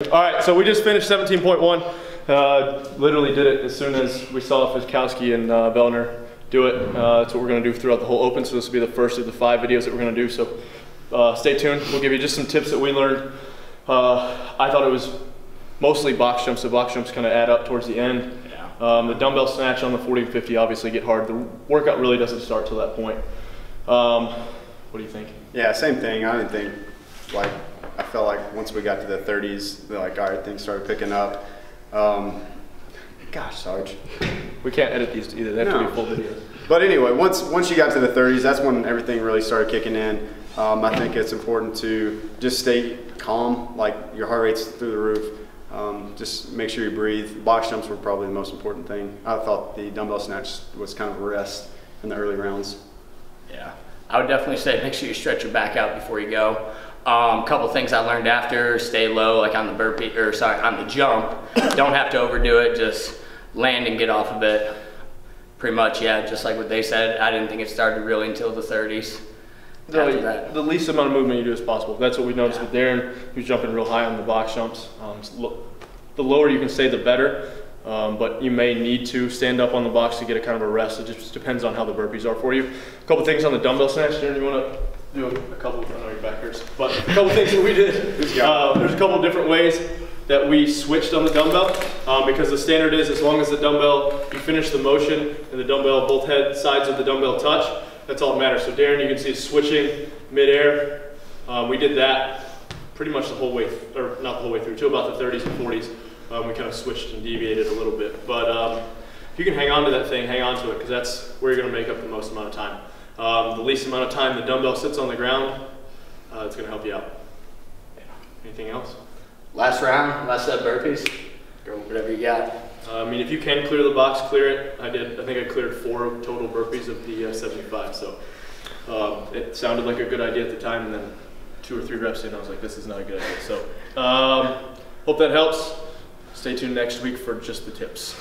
All right, so we just finished 17.1. Literally did it as soon as we saw Fiskowski and Vellner do it. That's what we're going to do throughout the whole Open. So this will be the first of the 5 videos that we're going to do. So stay tuned. We'll give you just some tips that we learned. I thought it was mostly box jumps. So box jumps kind of add up towards the end. Yeah. The dumbbell snatch on the 40 and 50 obviously get hard. The workout really doesn't start till that point. What do you think? Yeah, same thing. I didn't think, like, I felt like once we got to the 30s, all right, things started picking up. Gosh, Sarge. We can't edit these either. They have to be full videos. But anyway, once you got to the 30s, that's when everything really started kicking in. I think it's important to just stay calm, like your heart rate's through the roof. Just make sure you breathe. Box jumps were probably the most important thing. I thought the dumbbell snatch was kind of a rest in the early rounds. Yeah, I would definitely say make sure you stretch your back out before you go. Couple things I learned after: stay low, like on the burpee, or sorry, on the jump. Don't have to overdo it. Just land and get off of it. Pretty much, yeah. Just like what they said. I didn't think it started really until the 30s. After that, the least amount of movement you do as possible. That's what we noticed with Darren. He was jumping real high on the box jumps. The lower you can stay, the better. But you may need to stand up on the box to get a kind of a rest. It just depends on how the burpees are for you. A couple things on the dumbbell snatch. Darren, you want to do a couple? I know your back hurts, but a couple things that we did. There's a couple different ways that we switched on the dumbbell, because the standard is as long as the dumbbell, you finish the motion and the dumbbell, both sides of the dumbbell touch, that's all that matters. So Darren, you can see switching midair. We did that pretty much the whole way, or not the whole way through, till about the 30s and 40s. We kind of switched and deviated a little bit. But if you can hang on to that thing, hang on to it, because that's where you're going to make up the most amount of time. The least amount of time the dumbbell sits on the ground, it's going to help you out. Anything else? last round, last set of burpees. Go whatever you got. I mean, if you can clear the box, clear it. I did. I think I cleared 4 total burpees of the 75. So it sounded like a good idea at the time, and then 2 or 3 reps in, I was like, this is not a good idea. So hope that helps. Stay tuned next week for just the tips.